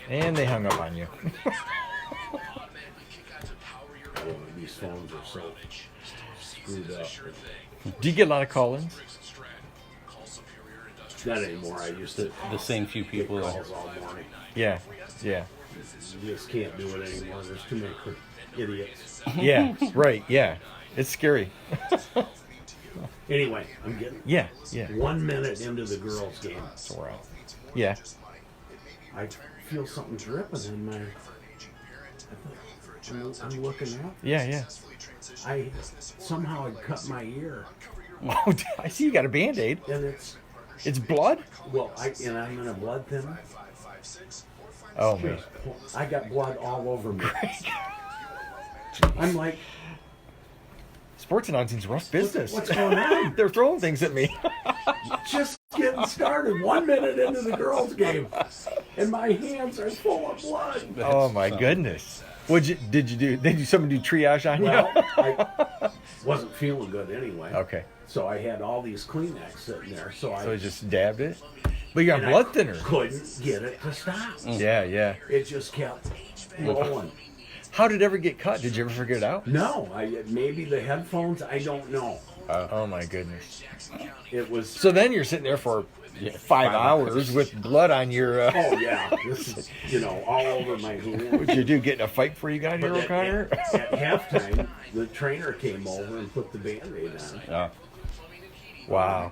And they hung up on you. These phones are so screwed up. Do you get a lot of call-ins? Not anymore. I used to The same few get people. calls all morning. Yeah, yeah. You just can't do it anymore. There's too many idiots. Yeah, right, yeah. It's scary. Anyway, I'm getting Yeah, yeah. 1 minute into the girls' game. So we're out. Yeah. I feel something dripping in my. I'm looking up. Yeah, yeah. I somehow had cut my ear, Oh, I see you got a Band-Aid. and it's It's blood? well, and I'm in a blood thinner. Oh, man. I got blood all over me. I'm like, Sports announcing's rough business. what's going on? They're throwing things at me. Just getting started. 1 minute into the girls' game, and my hands are full of blood. Oh, my goodness. Did someone do triage on Well, you? I wasn't feeling good anyway. Okay. So I had all these Kleenex sitting there. So So I you just dabbed it? But you're on and blood I thinner. couldn't get it to stop. Yeah, yeah. It just kept rolling. How did it ever get cut? Did you ever figure it out? No, maybe the headphones. I don't know. Oh, my goodness. It was. So then you're sitting there for 5 hours with blood on your... Oh yeah, this is all over my hand. What'd you do, get in a fight before you got here, But O'Connor? at halftime, the trainer came over and put the Band-Aid on, Yeah. Wow.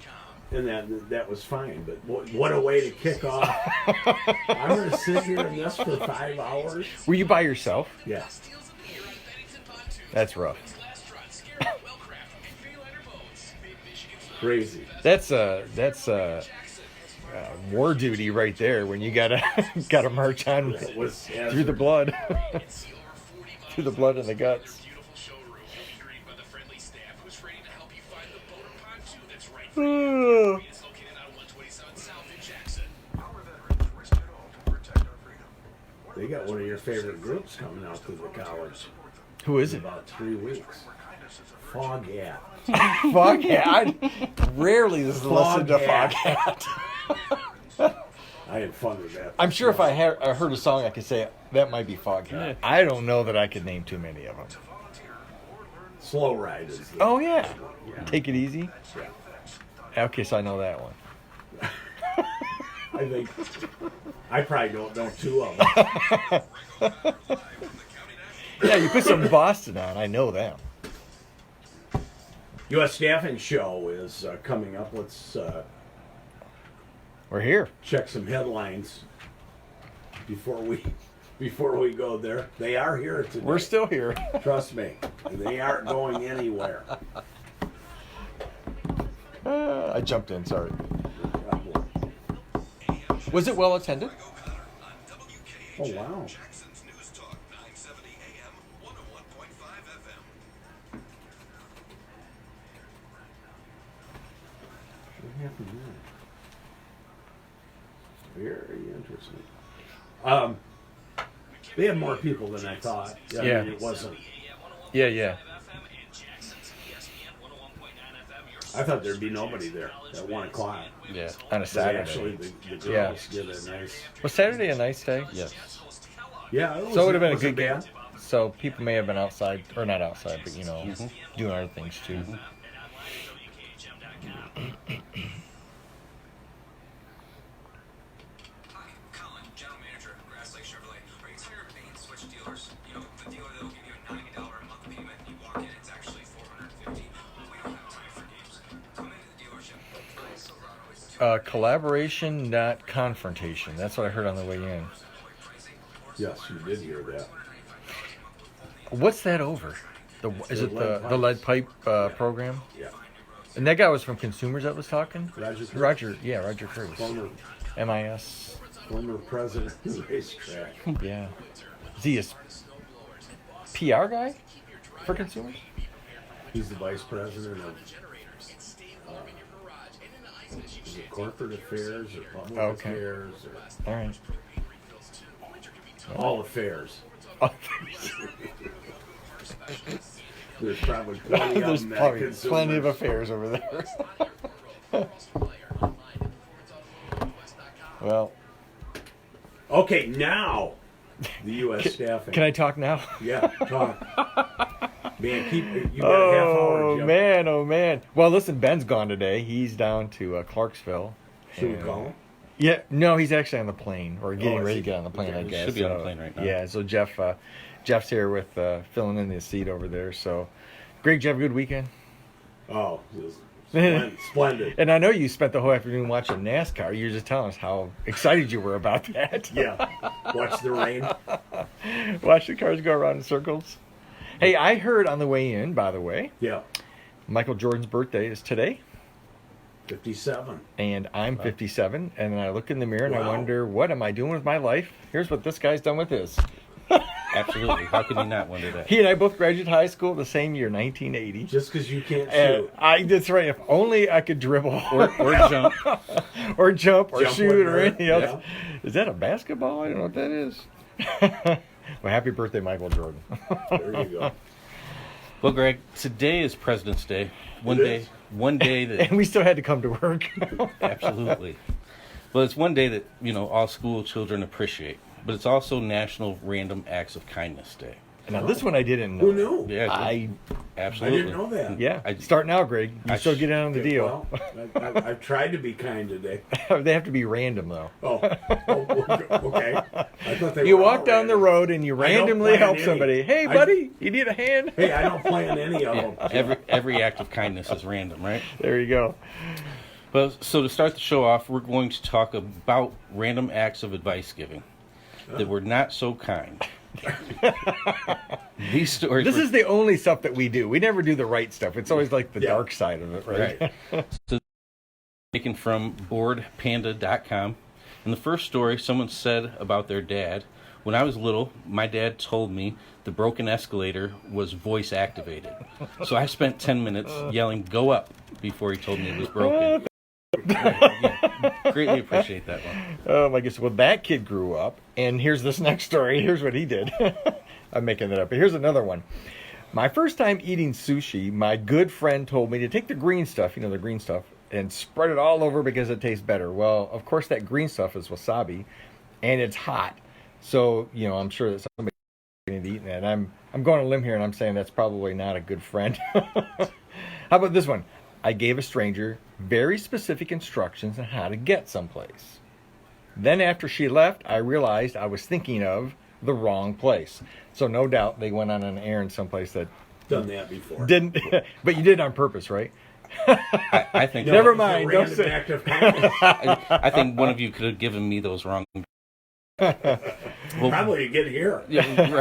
and that was fine. But what a way to kick off! I'm going to sit here in this for 5 hours. Were you by yourself? Yeah. That's rough. Crazy. That's war duty right there when you gotta march on It was through the blood. Through the blood and the guts. They got one of your favorite groups coming out to the college Who is in it? about 3 weeks. Foghat. Foghat. I rarely listen to Foghat. Foghat. I had fun with that. I'm sure if I heard a song, I could say that might be Foghat. I don't know that I could name too many of them. Slow Ride is the, Oh yeah. yeah. Take It Easy. Yeah. Okay, so I know that one. I think I probably don't know 2 of them. Yeah, you put some Boston on. I know them. U.S. Staffing Show is coming up. Let's We're here. check some headlines before we go there. They are here today. We're still here. Trust me, they aren't going anywhere. I jumped in. Sorry. Was it well attended? Oh wow. What happened there? Very interesting. They had more people than I thought. I Yeah. mean, it wasn't. Yeah, yeah. I thought there'd be nobody there at 1 o'clock. Yeah. On a But Saturday. actually, the girls Yeah. did a nice. Was Saturday a nice day? Yes. Yeah, So it would have been a wasn't good game. bad. So people may have been outside, or not outside, but doing other things too. Collaboration, not confrontation. That's what I heard on the way in. Yes, you did hear that. What's that over? Is it the lead pipe program? Yeah. And that guy was from Consumers that was talking? Roger Curtis. Roger Curtis. Former, MIS. former president of the racetrack. Yeah. Is he a PR guy for Consumers? He's the vice president of is it corporate affairs or public Okay. affairs or All right. all affairs. Oh, There's probably plenty of there's them at probably Consumers. plenty of affairs over there. Well, Okay, now the U.S. staffing. Can I talk now? Yeah, talk. Man, you got a half hour, Jim. Oh man. Well, listen, Ben's gone today. He's down to Clarksville. Should we call him? Yeah, no, he's actually on the plane, or getting ready to get on the plane, Okay. I He guess. should be on the plane right now. Yeah, so Jeff's here with filling in the seat over there. So, Greg, did you have a good weekend? Oh, it was splendid. And I know you spent the whole afternoon watching NASCAR. You were just telling us how excited you were about that. Yeah, watch the rain. Watch the cars go around in circles. Hey, I heard on the way in, by the way, Yeah, Michael Jordan's birthday is today. 57. And I'm 57, and then I look in the mirror and I Wow. wonder, what am I doing with my life? Here's what this guy's done with his. Absolutely. How can you not wonder that? He and I both graduated high school the same year, 1980. Just because you can't And shoot. that's right. If only I could dribble Or jump. or jump or Jump shoot with or her, anything else. yeah. Is that a basketball? I don't know what that is. Well, happy birthday, Michael Jordan. There you go. Well, Greg, today is President's Day. It One day that And we still had to come to work. absolutely. Well, it's one day that all school children appreciate, but it's also National Random Acts of Kindness Day. Now, this one I didn't know. Who knew? Yeah, I absolutely. I didn't know that. Yeah. I- Start now, Greg. You I still sh- get in on the deal. Well, I've tried to be kind today. They have to be random, though. Oh, okay. I thought they You were walk all down the random. road and you I don't randomly plan help any. somebody. Hey, buddy, you need a hand? Hey, I don't plan any of them. Every act of kindness is random, right? There you go. Well, so to start the show off, we're going to talk about random acts of advice giving that were not so kind. These stories. This is the only stuff that we do. We never do the right stuff. It's always like the Yeah. dark side of it, right? Right. So, taken from boardpanda.com. In the first story, someone said about their dad, when I was little, my dad told me the broken escalator was voice activated. So I spent 10 minutes yelling, "Go up," before he told me it was broken. Yeah, greatly appreciate that one. Oh my goodness. Well, that kid grew up, and here's this next story. Here's what he did. I'm making that up. But here's another one. My first time eating sushi, my good friend told me to take the green stuff, the green stuff, and spread it all over because it tastes better. Well, of course, that green stuff is wasabi, and it's hot. So, I'm sure that somebody's going to eat that. And I'm going on a limb here, and I'm saying that's probably not a good friend. How about this one? I gave a stranger very specific instructions on how to get someplace. Then after she left, I realized I was thinking of the wrong place. So no doubt they went on an errand someplace that Done that before. didn't, but you did it on purpose, right? I think No, Never it was a mind, don't random say- act of kindness. I think one of you could have given me those wrong. Well, Probably to get here. yeah,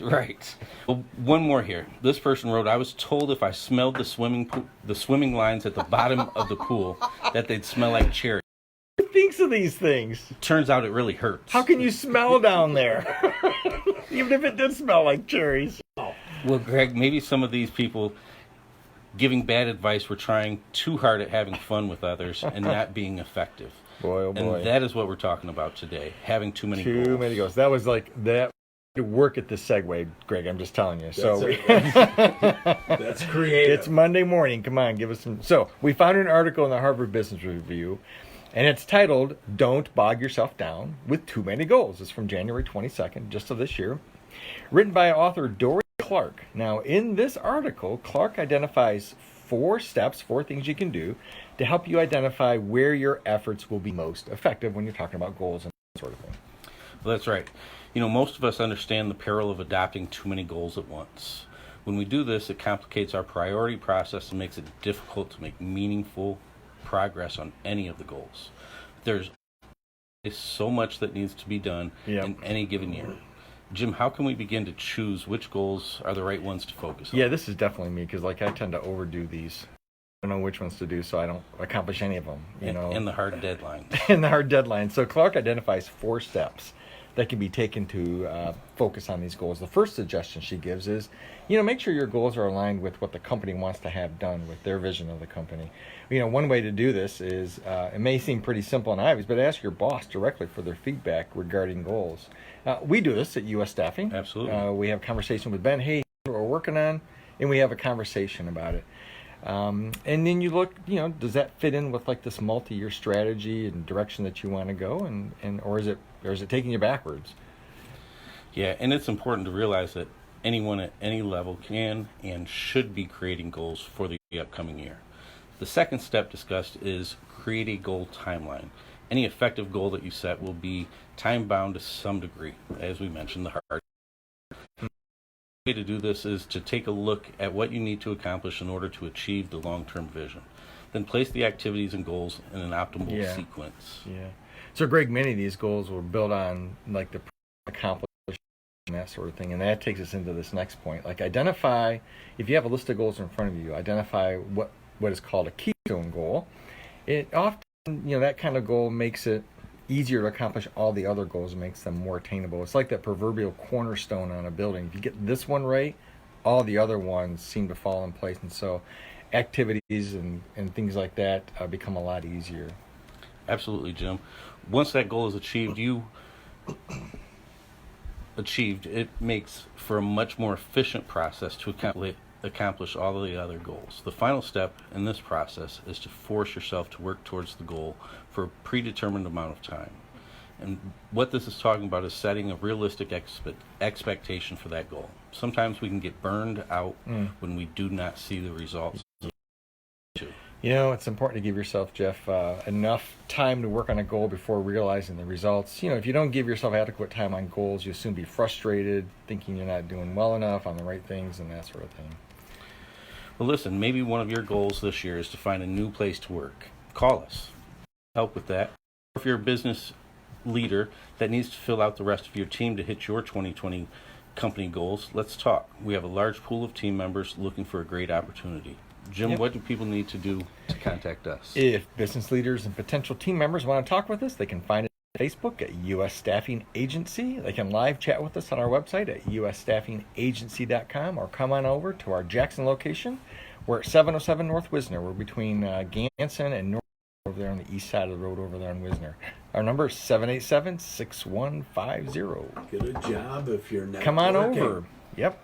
right. Well, one more here. This person wrote, "I was told if I smelled the swimming lines at the bottom of the pool, that they'd smell like cherry. Who thinks of these things? Turns out it really hurts." How can you smell down there? Even if it did smell like cherries. Well, Greg, maybe some of these people giving bad advice were trying too hard at having fun with others and not being effective. Boy, oh boy. And that is what we're talking about today, having too many Too goals. many goals. That was like that. To work at this segue, Greg. I'm just telling you. So That's creative. it's Monday morning. Come on, give us some. So we found an article in the Harvard Business Review, and it's titled "Don't Bog Yourself Down with Too Many Goals." It's from January 22nd, just of this year, written by author Dory Clark. Now, in this article, Clark identifies 4 things you can do to help you identify where your efforts will be most effective when you're talking about goals and that sort of thing. Well, that's right. Most of us understand the peril of adopting too many goals at once. When we do this, it complicates our priority process and makes it difficult to make meaningful progress on any of the goals. There's so much that needs to be done in any given year. Jim, how can we begin to choose which goals are the right ones to focus on? Yeah, this is definitely me because I tend to overdo these. I don't know which ones to do, so I don't accomplish any of them. And the hard deadline. And the hard deadline. So Clark identifies 4 steps that can be taken to focus on these goals. The first suggestion she gives is, make sure your goals are aligned with what the company wants to have done, with their vision of the company. One way to do this is, it may seem pretty simple and obvious, but ask your boss directly for their feedback regarding goals. We do this at U.S. Staffing. Absolutely. We have a conversation with Ben. Hey, what we're working on, and we have a conversation about it. And then you look, does that fit in with like this multi-year strategy and direction that you want to go, or is it taking you backwards? Yeah, and it's important to realize that anyone at any level can and should be creating goals for the upcoming year. The second step discussed is create a goal timeline. Any effective goal that you set will be time bound to some degree, as we mentioned, the hard. The way to do this is to take a look at what you need to accomplish in order to achieve the long-term vision. Then place the activities and goals in an optimal sequence. Yeah. So, Greg, many of these goals were built on like the accomplishment and that sort of thing, and that takes us into this next point. Like, identify, if you have a list of goals in front of you, identify what is called a keystone goal. It often, that kind of goal makes it easier to accomplish all the other goals and makes them more attainable. It's like that proverbial cornerstone on a building. If you get this one right, all the other ones seem to fall in place, and so activities and things like that become a lot easier. Absolutely, Jim. Once that goal is achieved, it makes for a much more efficient process to accomplish all the other goals. The final step in this process is to force yourself to work towards the goal for a predetermined amount of time. And what this is talking about is setting a realistic expectation for that goal. Sometimes we can get burned out when we do not see the results. It's important to give yourself, Jeff, enough time to work on a goal before realizing the results. If you don't give yourself adequate time on goals, you'll soon be frustrated, thinking you're not doing well enough on the right things and that sort of thing. Well, listen, maybe one of your goals this year is to find a new place to work. Call us. Help with that. If you're a business leader that needs to fill out the rest of your team to hit your 2020 company goals, let's talk. We have a large pool of team members looking for a great opportunity. Jim, what do people need to do to contact us? If business leaders and potential team members want to talk with us, they can find us on Facebook at U.S. Staffing Agency. They can live chat with us on our website at usstaffingagency.com, or come on over to our Jackson location. We're at 707 North Wisner. We're between Ganson and North, over there on the east side of the road over there on Wisner. Our number is 787-6150. Get a job if you're not Come on working. over. Yep.